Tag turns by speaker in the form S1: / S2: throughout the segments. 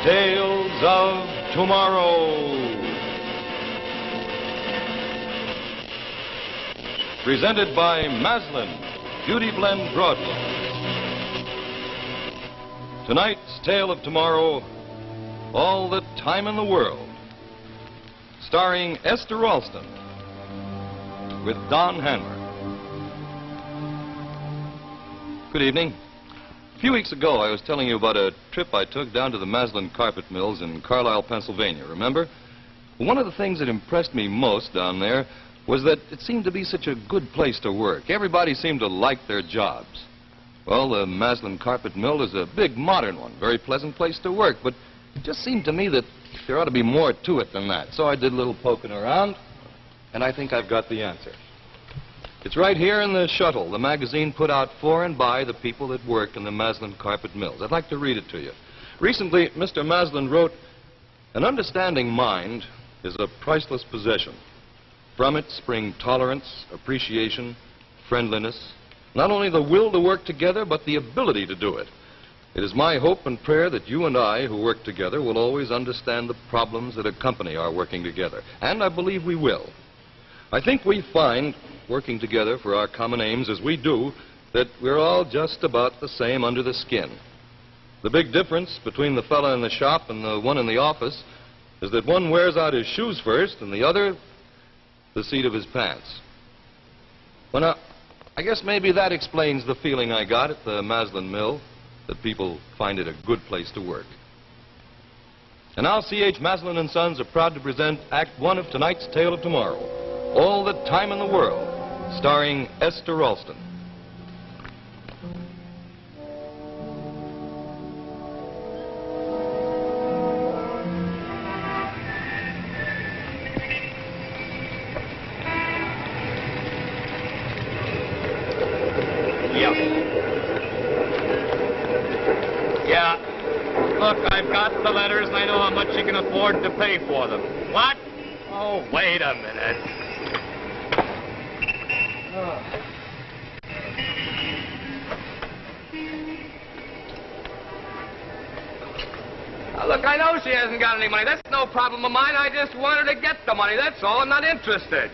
S1: Tales of Tomorrow. Presented by Maslin, Beauty Blend Broadlook. Tonight's Tale of Tomorrow, All the Time in the World, starring Esther Ralston with Don Hanmer. Good evening. A few weeks ago, I was telling you about a trip I took down to the Maslin carpet mills in Carlisle, Pennsylvania, remember? One of the things that impressed me most down there was that it seemed to be such a good place to work. Everybody seemed to like their jobs. Well, the Maslin carpet mill is a big, modern one, very pleasant place to work, but it just seemed to me that there ought to be more to it than that. So I did a little poking around, and I think I've got the answer. It's right here in the Shuttle, the magazine put out for and by the people that work in the Maslin carpet mills. I'd like to read it to you. Recently, Mr. Maslin wrote, "An understanding mind is a priceless possession. From it spring tolerance, appreciation, friendliness, not only the will to work together, but the ability to do it. It is my hope and prayer that you and I, who work together, will always understand the problems that accompany our working together. And I believe we will. I think we find, working together for our common aims as we do, that we're all just about the same under the skin. The big difference between the fella in the shop and the one in the office is that one wears out his shoes first and the other the seat of his pants." Well, now, I guess maybe that explains the feeling I got at the Maslin mill, that people find it a good place to work. And now C.H. Maslin & Sons are proud to present Act One of tonight's Tale of Tomorrow, All the Time in the World, starring Esther Ralston.
S2: Yeah. Look, I've got the letters and I know how much you can afford to pay for them. What? Oh, wait a minute. Now, look, I know she hasn't got any money. That's no problem of mine. I just want her to get the money. That's all. I'm not interested.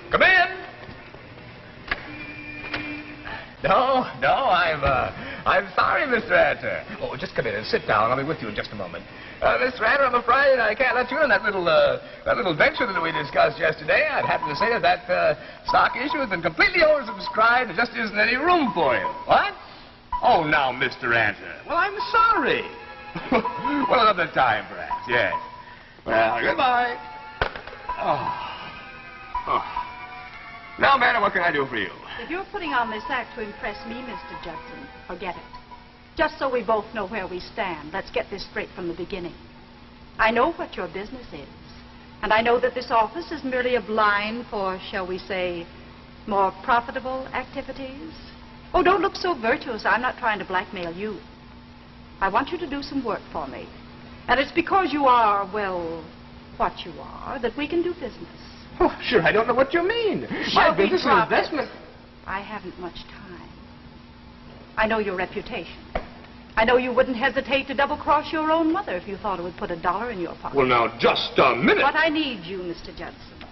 S2: Come in. No, I'm sorry, Mr. Anter. Oh, just come in and sit down. I'll be with you in just a moment. Mr. Anter, I'm afraid I can't let you in that little venture that we discussed yesterday. I'd happen to say that stock issue has been completely oversubscribed. There just isn't any room for you. What? Oh, now, Mr. Anter. Well, I'm sorry. Well, another time, perhaps. Yes. Well, goodbye. Oh. Now, Manor, what can I do for you?
S3: If you're putting on this act to impress me, Mr. Judson, forget it. Just so we both know where we stand, let's get this straight from the beginning. I know what your business is, and I know that this office is merely a blind for, shall we say, more profitable activities. Oh, don't look so virtuous. I'm not trying to blackmail you. I want you to do some work for me. And it's because you are, well, what you are, that we can do business.
S2: Oh, sure, I don't know what you mean. My business is investment.
S3: I haven't much time. I know your reputation. I know you wouldn't hesitate to double-cross your own mother if you thought it would put $1 in your pocket.
S2: Well, now, just a minute.
S3: But I need you, Mr. Judson.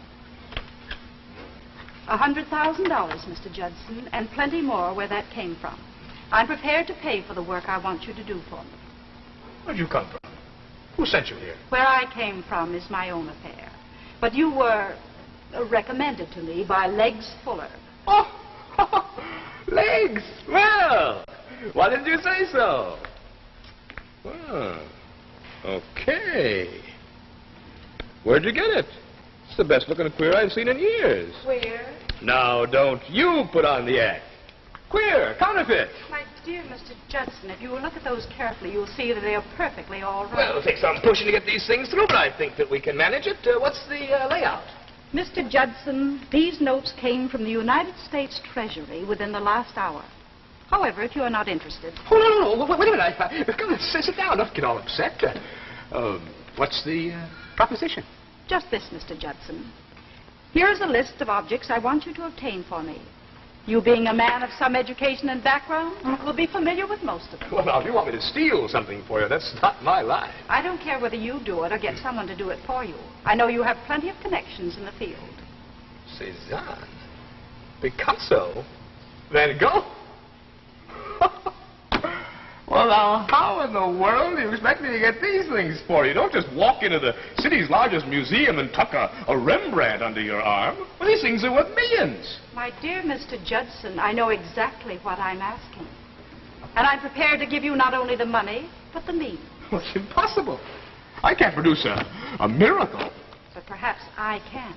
S3: $100,000, Mr. Judson, and plenty more where that came from. I'm prepared to pay for the work I want you to do for me.
S2: Where'd you come from? Who sent you here?
S3: Where I came from is my own affair. But you were recommended to me by Legs Fuller.
S2: Oh, Legs. Well, why didn't you say so? Well, okay. Where'd you get it? It's the best looking queer I've seen in years.
S3: Queer?
S2: Now, don't you put on the act. Queer, counterfeit.
S3: My dear Mr. Judson, if you will look at those carefully, you'll see that they are perfectly all right.
S2: Well, it'll take some pushing to get these things through, but I think that we can manage it. What's the layout?
S3: Mr. Judson, these notes came from the United States Treasury within the last hour. However, if you are not interested...
S2: Oh, no. Wait a minute. Come on, sit down. Don't get all upset. What's the proposition?
S3: Just this, Mr. Judson. Here is a list of objects I want you to obtain for me. You, being a man of some education and background, will be familiar with most of them.
S2: Well, now, if you want me to steal something for you, that's not my line.
S3: I don't care whether you do it or get someone to do it for you. I know you have plenty of connections in the field.
S2: Cézanne, Picasso, Van Gogh. Well, now, how in the world do you expect me to get these things for you? Don't just walk into the city's largest museum and tuck a Rembrandt under your arm. Well, these things are worth millions.
S3: My dear Mr. Judson, I know exactly what I'm asking. And I'm prepared to give you not only the money, but the means.
S2: Well, it's impossible. I can't produce a miracle.
S3: But perhaps I can.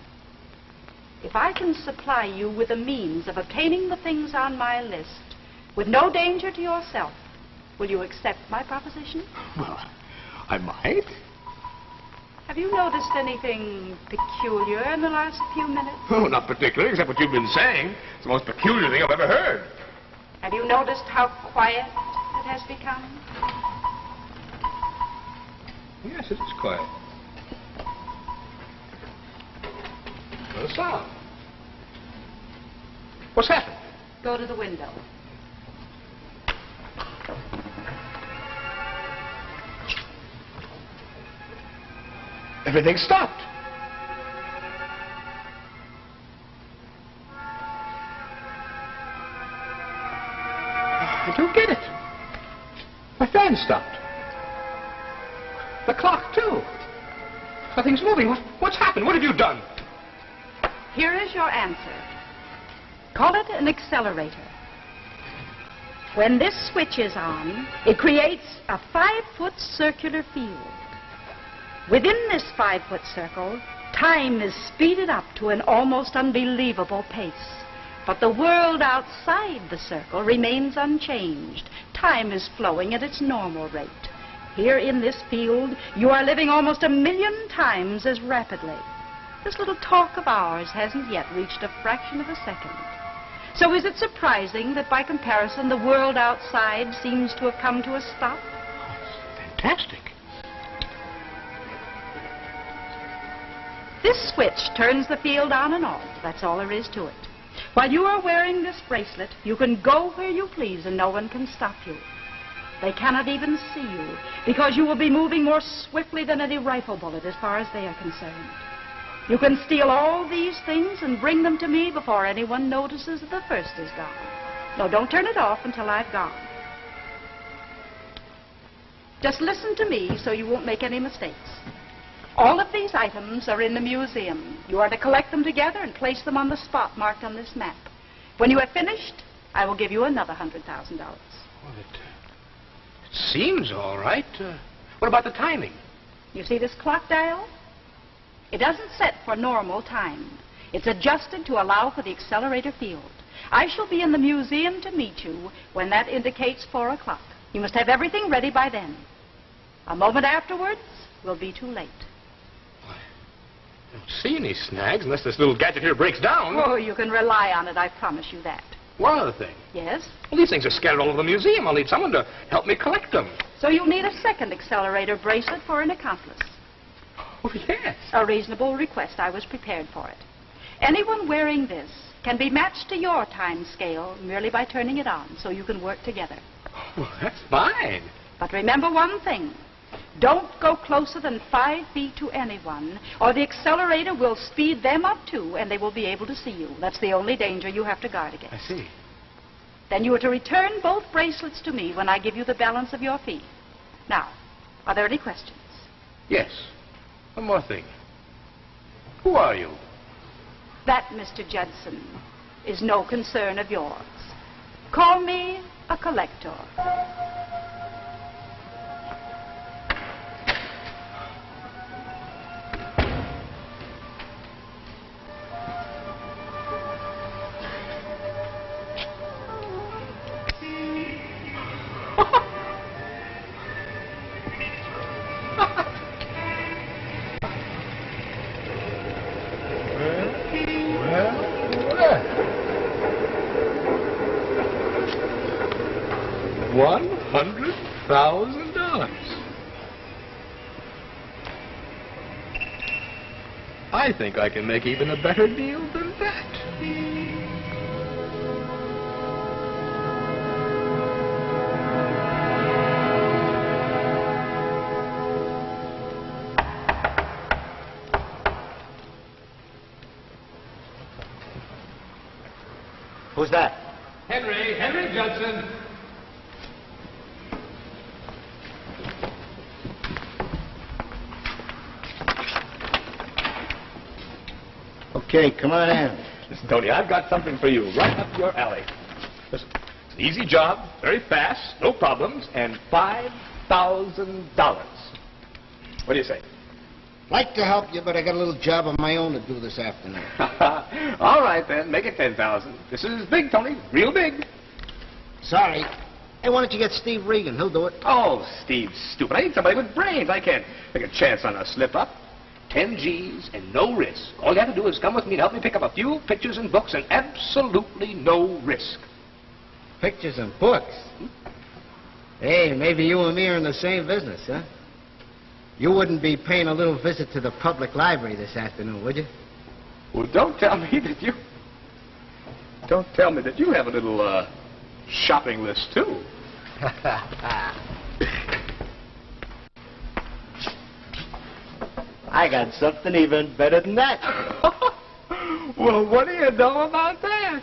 S3: If I can supply you with the means of obtaining the things on my list with no danger to yourself, will you accept my proposition?
S2: Well, I might.
S3: Have you noticed anything peculiar in the last few minutes?
S2: Oh, not particularly, except what you've been saying. It's the most peculiar thing I've ever heard.
S3: Have you noticed how quiet it has become?
S2: Yes, it is quiet. No sound. What's happened?
S3: Go to the window.
S2: Everything stopped. I don't get it. My fan stopped. The clock, too. Nothing's moving. What's happened? What have you done?
S3: Here is your answer. Call it an accelerator. When this switch is on, it creates a 5-foot circular field. Within this 5-foot circle, time is speeded up to an almost unbelievable pace. But the world outside the circle remains unchanged. Time is flowing at its normal rate. Here in this field, you are living almost 1,000,000 times as rapidly. This little talk of ours hasn't yet reached a fraction of a second. So is it surprising that by comparison, the world outside seems to have come to a stop?
S2: Oh, it's fantastic.
S3: This switch turns the field on and off. That's all there is to it. While you are wearing this bracelet, you can go where you please and no one can stop you. They cannot even see you because you will be moving more swiftly than any rifle bullet as far as they are concerned. You can steal all these things and bring them to me before anyone notices that the first is gone. No, don't turn it off until I've gone. Just listen to me so you won't make any mistakes. All of these items are in the museum. You are to collect them together and place them on the spot marked on this map. When you have finished, I will give you another $100,000.
S2: Well, it seems all right. What about the timing?
S3: You see this clock dial? It doesn't set for normal time. It's adjusted to allow for the accelerator field. I shall be in the museum to meet you when that indicates 4 o'clock. You must have everything ready by then. A moment afterwards will be too late.
S2: I don't see any snags unless this little gadget here breaks down.
S3: Oh, you can rely on it, I promise you that.
S2: One other thing.
S3: Yes?
S2: Well, these things are scattered all over the museum. I'll need someone to help me collect them.
S3: So you'll need a second accelerator bracelet for an accomplice.
S2: Oh, yes.
S3: A reasonable request. I was prepared for it. Anyone wearing this can be matched to your time scale merely by turning it on so you can work together.
S2: Well, that's fine.
S3: But remember one thing. Don't go closer than 5 feet to anyone, or the accelerator will speed them up too, and they will be able to see you. That's the only danger you have to guard against.
S2: I see.
S3: Then you are to return both bracelets to me when I give you the balance of your fee. Now, are there any questions?
S2: Yes. One more thing. Who are you?
S3: That, Mr. Judson, is no concern of yours. Call me a collector.
S2: $100,000. I think I can make even a better deal than that.
S4: Who's that?
S2: Henry Judson.
S4: Okay, come on in.
S2: Listen, Tony, I've got something for you right up your alley. Listen, it's an easy job, very fast, no problems, and $5,000. What do you say?
S4: Like to help you, but I got a little job of my own to do this afternoon.
S2: All right, then. Make it 10,000. This is big, Tony. Real big.
S4: Sorry. Hey, why don't you get Steve Regan? He'll do it.
S2: Oh, Steve's stupid. I need somebody with brains. I can't take a chance on a slip-up. 10 G's and no risk. All you have to do is come with me and help me pick up a few pictures and books and absolutely no risk.
S4: Pictures and books? Hey, maybe you and me are in the same business, huh? You wouldn't be paying a little visit to the public library this afternoon, would you?
S2: Well, don't tell me that you... Don't tell me that you have a little, shopping list, too.
S4: I got something even better than that.
S2: Well, what do you know about that?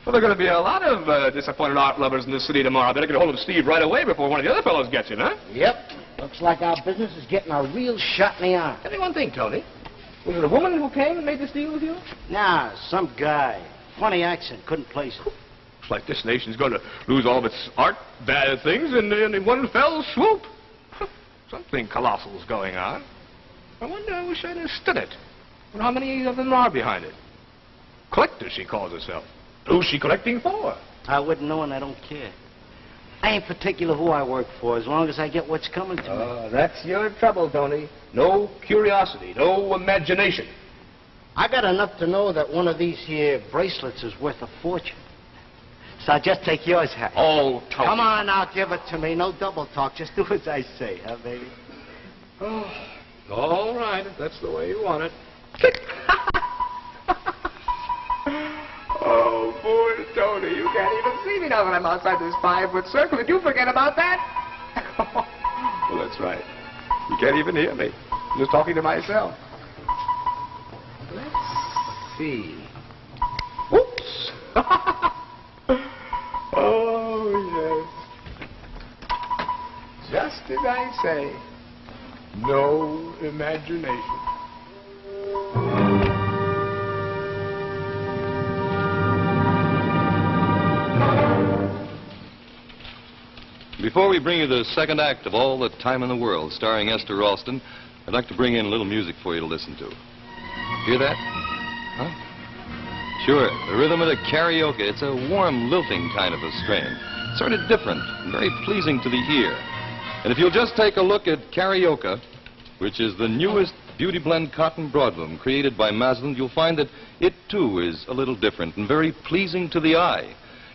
S2: Well, there are going to be a lot of disappointed art lovers in this city tomorrow. I better get a hold of Steve right away before one of the other fellows gets him, huh?
S4: Yep. Looks like our business is getting a real shot in the arm.
S2: Tell me one thing, Tony. Was it a woman who came and made this deal with you?
S4: Nah, some guy. Funny accent. Couldn't place it.
S2: Looks like this nation's going to lose all of its art, bad things, in one fell swoop. Something colossal's going on. I wonder, I wish I understood it. I wonder how many of them are behind it. Collector, she calls herself. Who's she collecting for?
S4: I wouldn't know and I don't care. I ain't particular who I work for as long as I get what's coming to me.
S2: Oh, that's your trouble, Tony. No curiosity, no imagination.
S4: I got enough to know that one of these here bracelets is worth a fortune. So I'll just take yours, Harry.
S2: Oh, Tony.
S4: Come on now, give it to me. No double talk. Just do as I say, huh, baby?
S2: Oh, all right, if that's the way you want it. Oh, poor Tony, you can't even see me now that I'm outside this 5-foot circle. Did you forget about that? Well, that's right. You can't even hear me. I'm just talking to myself. Let's see. Whoops. Oh, yes. Just as I say. No imagination.
S1: Before we bring you the second act of All the Time in the World, starring Esther Ralston, I'd like to bring in a little music for you to listen to. Hear that? Huh? Sure, the rhythm of the karaoke. It's a warm, lilting kind of a strain. Sort of different and very pleasing to the ear. And if you'll just take a look at karaoke, which is the newest beauty blend cotton broadloom created by Maslin, you'll find that it, too, is a little different and very pleasing to the eye.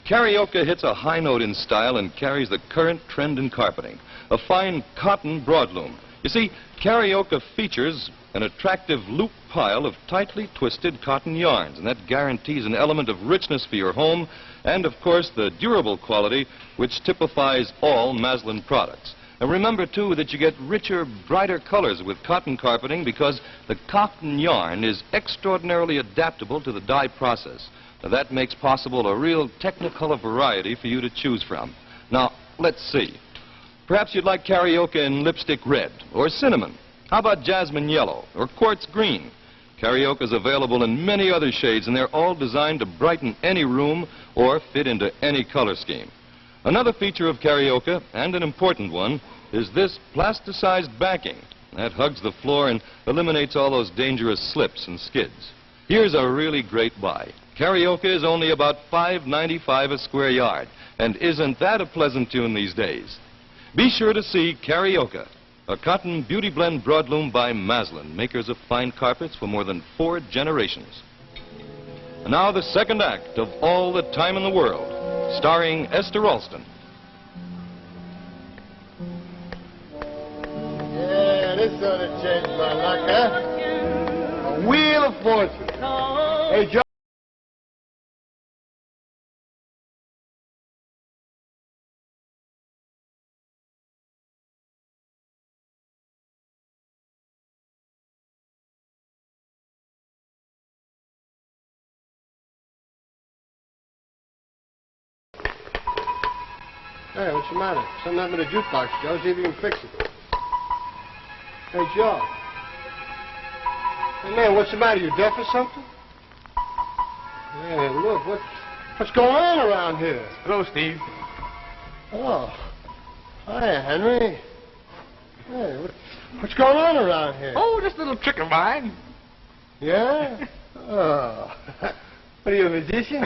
S1: Karaoke hits a high note in style and carries the current trend in carpeting, a fine cotton broadloom. You see, karaoke features an attractive loop pile of tightly twisted cotton yarns, and that guarantees an element of richness for your home and, of course, the durable quality which typifies all Maslin products. And remember, too, that you get richer, brighter colors with cotton carpeting because the cotton yarn is extraordinarily adaptable to the dye process. Now, that makes possible a real technicolor variety for you to choose from. Now, let's see. Perhaps you'd like karaoke in lipstick red or cinnamon. How about jasmine yellow or quartz green? Karaoke is available in many other shades, and they're all designed to brighten any room or fit into any color scheme. Another feature of karaoke, and an important one, is this plasticized backing. That hugs the floor and eliminates all those dangerous slips and skids. Here's a really great buy. Karaoke is only about $5.95 a square yard, and isn't that a pleasant tune these days? Be sure to see Karaoke, a cotton beauty blend broadloom by Maslin, makers of fine carpets for more than 4 generations. And now the second act of All the Time in the World, starring Esther Ralston.
S5: sort of changed my luck, huh? A wheel of fortune. Hey, Joe. Hey, what's the matter? Something happened to the jukebox, Joe. See if you can fix it. Hey, Joe. Hey, man, what's the matter? You deaf or something? Hey, look, what's going on around here?
S2: Hello, Steve.
S5: Oh. Hi, Henry. Hey, what's going on around here?
S2: Oh, just a little trick of mine.
S5: Yeah? Oh. What are you, a magician?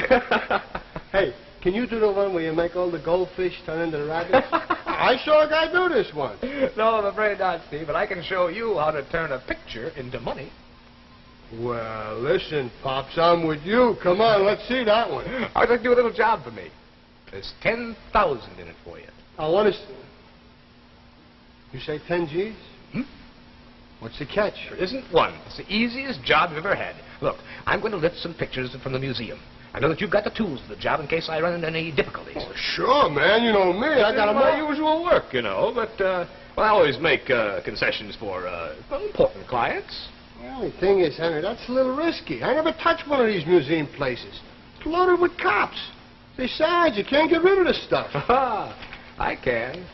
S5: Hey, can you do the one where you make all the goldfish turn into the rabbits? I saw a guy do this once.
S2: No, I'm afraid not, Steve, but I can show you how to turn a picture into money.
S5: Well, listen, Pops, I'm with you. Come on, let's see that one.
S2: I'd like to do a little job for me. There's 10,000 in it for you.
S5: I want to... You say 10 G's?
S2: Hmm?
S5: What's the catch?
S2: There isn't one. It's the easiest job you've ever had. Look, I'm going to lift some pictures from the museum. I know that you've got the tools for the job in case I run into any difficulties.
S5: Oh, sure, man. You know me. I got
S2: my usual work, you know, but well, I always make concessions for important clients.
S5: The only thing is, Henry, that's a little risky. I never touch one of these museum places. It's loaded with cops. Besides, you can't get rid of the stuff.
S2: I can.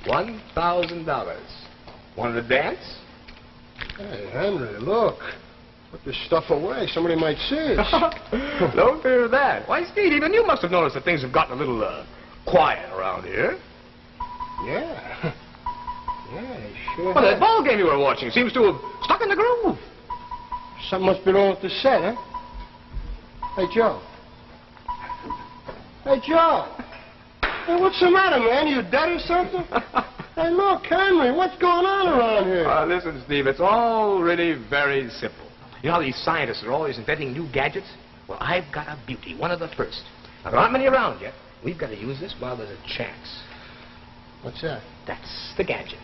S2: $1,000. Want to dance?
S5: Hey, Henry, look. Put this stuff away. Somebody might see us.
S2: No fear of that. Why, Steve, even you must have noticed that things have gotten a little quiet around here.
S5: Yeah. Yeah, they sure
S2: Well,
S5: have.
S2: that ball game you were watching seems to have stuck in the groove.
S5: Something must be wrong with the set, huh? Hey, Joe. Hey, Joe. Hey, what's the matter, man? You dead or something? Hey, look, Henry, what's going on around here?
S2: Listen, Steve, it's all really very simple. You know how these scientists are always inventing new gadgets? Well, I've got a beauty, one of the first. Now, there aren't many around yet. We've got to use this while there's a chance.
S5: What's that?
S2: That's the gadget.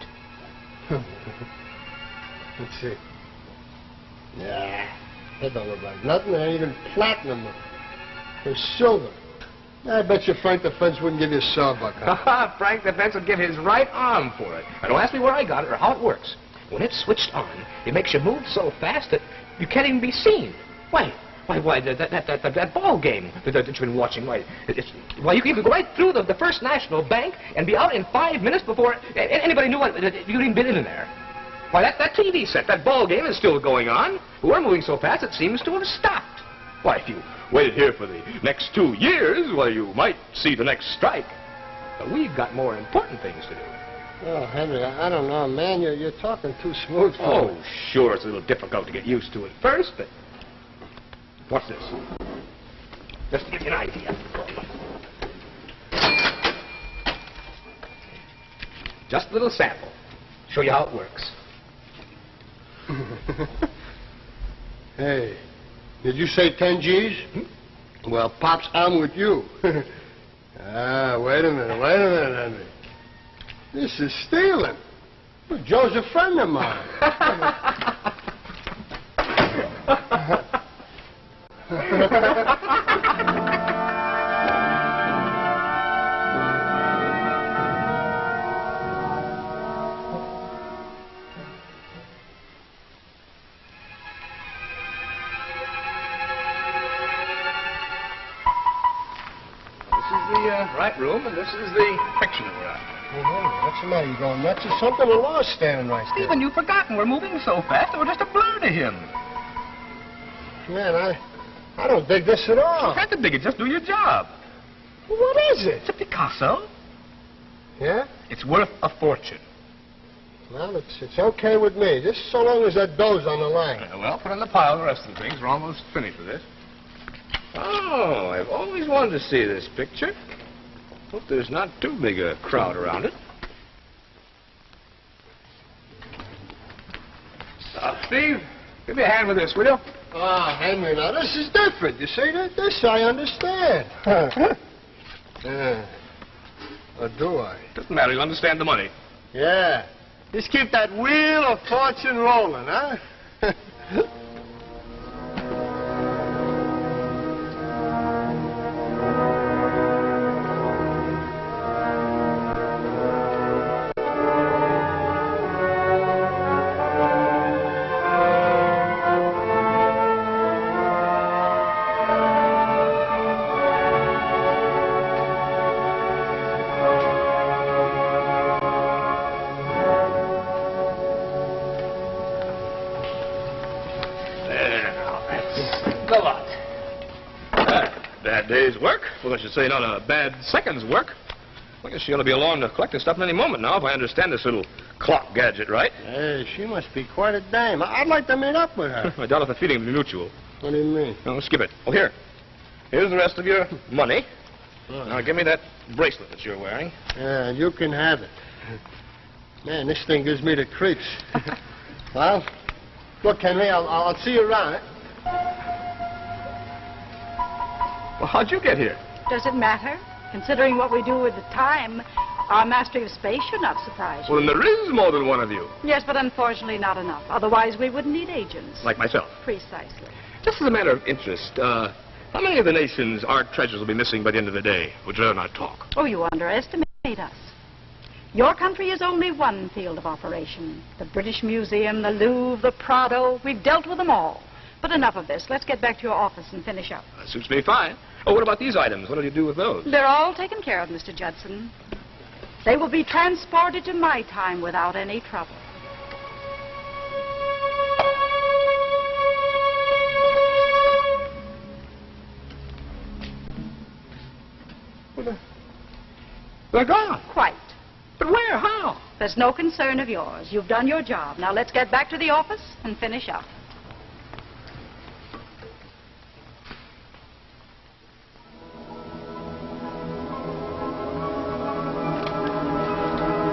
S5: Let's see. Yeah, that don't look like nothing. It ain't even platinum. It's silver. I bet you Frank the Fence wouldn't give you a sawbuck, huh?
S2: Frank the Fence would give his right arm for it. Now, don't ask me where I got it or how it works. When it's switched on, it makes you move so fast that you can't even be seen. Why, that ball game that you've been watching, why, you can go right through the First National Bank and be out in 5 minutes before anybody knew you'd even been in there. Why, that TV set, that ball game is still going on. We're moving so fast it seems to have stopped. Why, if you waited here for the next 2 years, well, you might see the next strike. But we've got more important things to do.
S5: Oh, Henry, I don't know, man. You're talking too smooth for
S2: Oh,
S5: me.
S2: sure, it's a little difficult to get used to at first, but... What's this? Just to give you an idea. Just a little sample. Show you how it works.
S5: Hey, did you say 10 G's? Well, Pops, I'm with you. Wait a minute, Henry. This is stealing. Well, Joe's a friend of mine.
S2: Right room, and this is the picture that we're after.
S5: Hey, Henry, what's the matter? You going nuts or something? The law's standing right there.
S2: Stephen, you've forgotten. We're moving so fast, it was just a blur to him.
S5: Man, I don't dig this at all.
S2: You have to dig it. Just do your job.
S5: What is it?
S2: It's a Picasso.
S5: Yeah?
S2: It's worth a fortune.
S5: Well, it's okay with me, just so long as that dough's on the line.
S2: Well, put in the pile the rest of the things. We're almost finished with this. Oh, I've always wanted to see this picture. Hope there's not too big a crowd around it. Steve, give me a hand with this, will you?
S5: Ah, Henry, now this is different. You see, this I understand. Yeah. Or do I?
S2: Doesn't matter. You understand the money.
S5: Yeah. Just keep that wheel of fortune rolling, huh?
S2: Day's work. Well, I should say not a bad second's work. I guess she ought to be along to collect this stuff any moment now, if I understand this little clock gadget right.
S5: Hey, she must be quite a dame. I'd like to meet up with her.
S2: I doubt if the feeling will be mutual.
S5: What do you mean?
S2: No, skip it. Oh, here. Here's the rest of your money. Now, give me that bracelet that you're wearing.
S5: Yeah, you can have it. Man, this thing gives me the creeps. Well, look, Henry, I'll see you around, eh?
S2: Well, how'd you get here?
S3: Does it matter? Considering what we do with the time, our mastery of space should not surprise you.
S2: Well, then there is more than one of you.
S3: Yes, but unfortunately not enough. Otherwise, we wouldn't need agents.
S2: Like myself.
S3: Precisely.
S2: Just as a matter of interest, how many of the nation's art treasures will be missing by the end of the day? Would you not talk?
S3: Oh, you underestimate us. Your country is only one field of operation. The British Museum, the Louvre, the Prado, we've dealt with them all. But enough of this. Let's get back to your office and finish up.
S2: That suits me fine. Oh, what about these items? What do you do with those?
S3: They're all taken care of, Mr. Judson. They will be transported to my time without any trouble.
S2: Well, they're gone.
S3: Quite.
S2: But where? How?
S3: There's no concern of yours. You've done your job. Now let's get back to the office and finish up.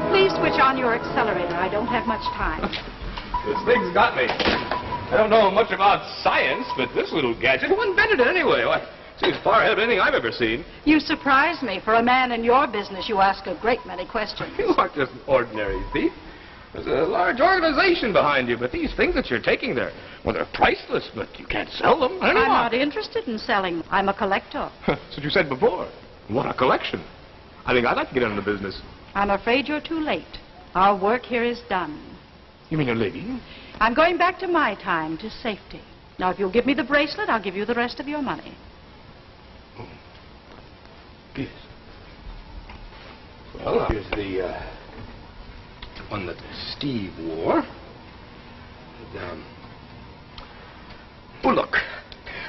S3: Please switch on your accelerator. I don't have much time.
S2: This thing's got me. I don't know much about science, but this little gadget, who invented it anyway? Why, it seems far ahead of anything I've ever seen.
S3: You surprise me. For a man in your business, you ask a great many questions.
S2: You aren't just an ordinary thief. There's a large organization behind you, but these things that you're taking there, well, they're priceless, but you can't sell them.
S3: I'm not interested in selling. I'm a collector.
S2: That's what you said before. What a collection. I think I'd like to get into the business.
S3: I'm afraid you're too late. Our work here is done.
S2: You mean you're leaving?
S3: I'm going back to my time, to safety. Now, if you'll give me the bracelet, I'll give you the rest of your money.
S2: Oh. Yes. Well, here's the one that Steve wore. And, oh, look.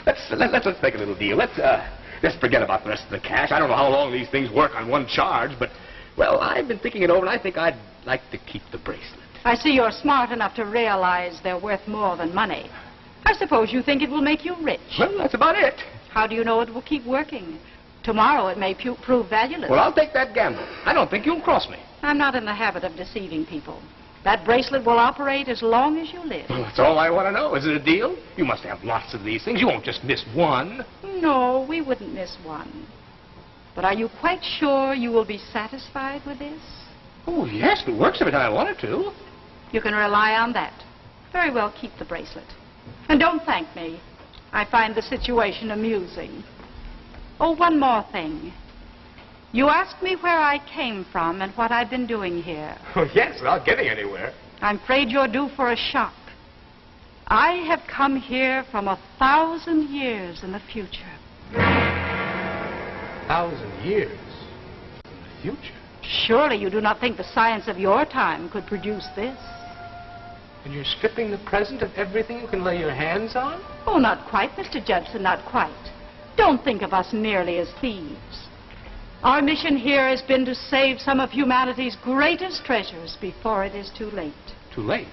S2: Let's make a little deal. Let's just forget about the rest of the cash. I don't know how long these things work on one charge, but, well, I've been thinking it over, and I think I'd like to keep the bracelet.
S3: I see you're smart enough to realize they're worth more than money. I suppose you think it will make you rich.
S2: Well, that's about it.
S3: How do you know it will keep working? Tomorrow it may prove valueless.
S2: Well, I'll take that gamble. I don't think you'll cross me.
S3: I'm not in the habit of deceiving people. That bracelet will operate as long as you live.
S2: Well, that's all I want to know. Is it a deal? You must have lots of these things. You won't just miss one.
S3: No, we wouldn't miss one. But are you quite sure you will be satisfied with this?
S2: Oh, yes, it works every time I want it to.
S3: You can rely on that. Very well, keep the bracelet. And don't thank me. I find the situation amusing. Oh, one more thing. You asked me where I came from and what I've been doing here.
S2: Oh, yes, without getting anywhere.
S3: I'm afraid you're due for a shock. I have come here from 1,000 years in the future.
S2: 1,000 years in the future?
S3: Surely you do not think the science of your time could produce this?
S2: And you're stripping the present of everything you can lay your hands on?
S3: Oh, not quite, Mr. Judson, not quite. Don't think of us merely as thieves. Our mission here has been to save some of humanity's greatest treasures before it is too late.
S2: Too late?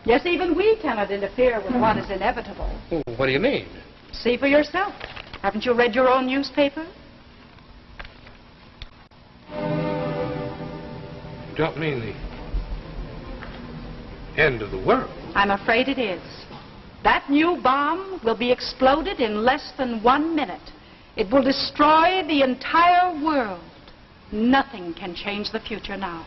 S3: Yes, even we cannot interfere with what is inevitable.
S2: Well, what do you mean?
S3: See for yourself. Haven't you read your own newspaper?
S2: You don't mean the end of the world?
S3: I'm afraid it is. That new bomb will be exploded in less than 1 minute. It will destroy the entire world. Nothing can change the future now.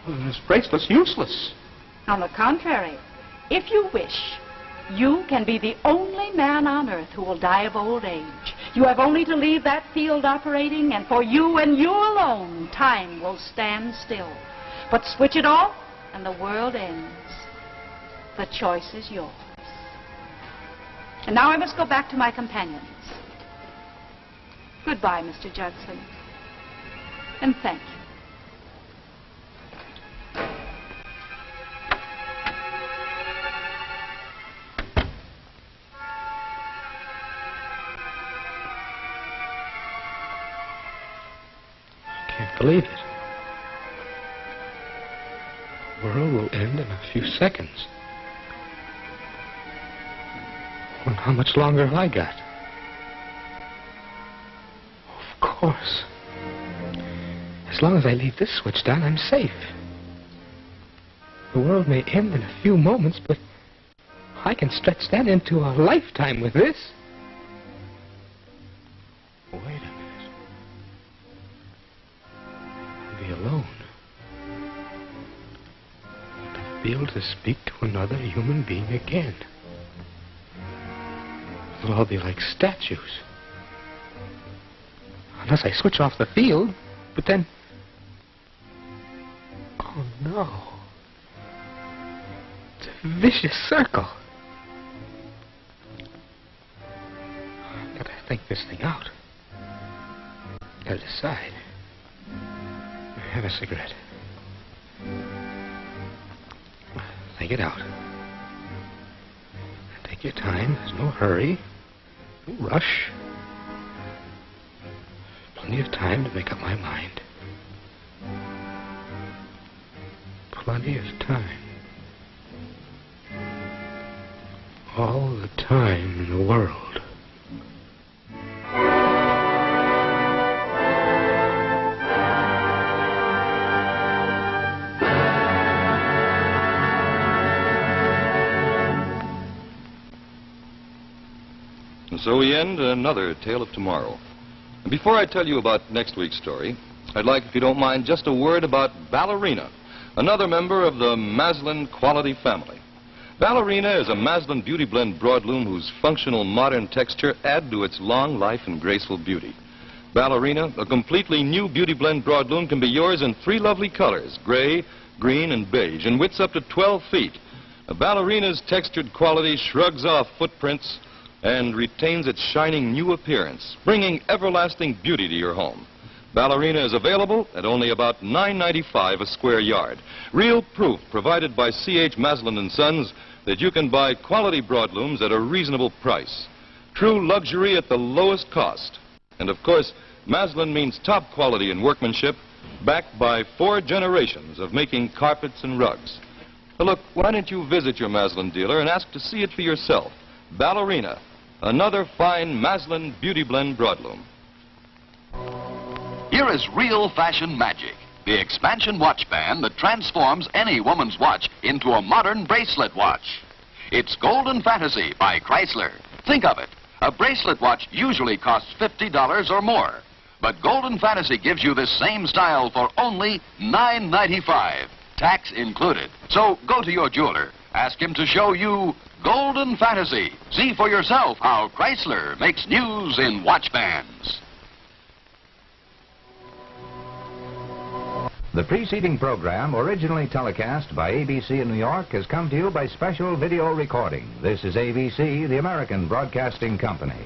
S2: Well, this bracelet's useless.
S3: On the contrary, if you wish, you can be the only man on earth who will die of old age. You have only to leave that field operating, and for you and you alone, time will stand still. But switch it off, and the world ends. The choice is yours. And now I must go back to my companions. Goodbye, Mr. Judson. And thank you.
S2: I can't believe it. The world will end in a few seconds. Well, how much longer have I got? Of course. As long as I leave this switch down, I'm safe. The world may end in a few moments, but I can stretch that into a lifetime with this. Wait a minute. I'll be alone. I'll be able to speak to another human being again. They'll all be like statues. Unless I switch off the field, but then... Oh, no. It's a vicious circle. I've got to think this thing out. Got to decide. Have a cigarette. Think it out. Take your time. There's no hurry. No rush. Plenty of time to make up my mind. Plenty of time. All the time in the world.
S1: And so we end another Tale of Tomorrow. And before I tell you about next week's story, I'd like, if you don't mind, just a word about Ballerina, another member of the Maslin quality family. Ballerina is a Maslin Beauty Blend broadloom whose functional modern texture add to its long life and graceful beauty. Ballerina, a completely new Beauty Blend broadloom, can be yours in 3 lovely colors, gray, green, and beige, and widths up to 12 feet. Ballerina's textured quality shrugs off footprints and retains its shining new appearance, bringing everlasting beauty to your home. Ballerina is available at only about $9.95 a square yard. Real proof provided by C.H. Maslin & Sons that you can buy quality broadlooms at a reasonable price. True luxury at the lowest cost. And of course, Maslin means top quality in workmanship, backed by 4 generations of making carpets and rugs. Now look, why don't you visit your Maslin dealer and ask to see it for yourself? Ballerina, another fine Maslin Beauty Blend broadloom.
S6: Here is real fashion magic. The expansion watch band that transforms any woman's watch into a modern bracelet watch. It's Golden Fantasy by Chrysler. Think of it. A bracelet watch usually costs $50 or more. But Golden Fantasy gives you this same style for only $9.95, tax included. So go to your jeweler. Ask him to show you Golden Fantasy. See for yourself how Chrysler makes news in watch bands.
S7: The preceding program, originally telecast by ABC in New York, has come to you by special video recording. This is ABC, the American Broadcasting Company.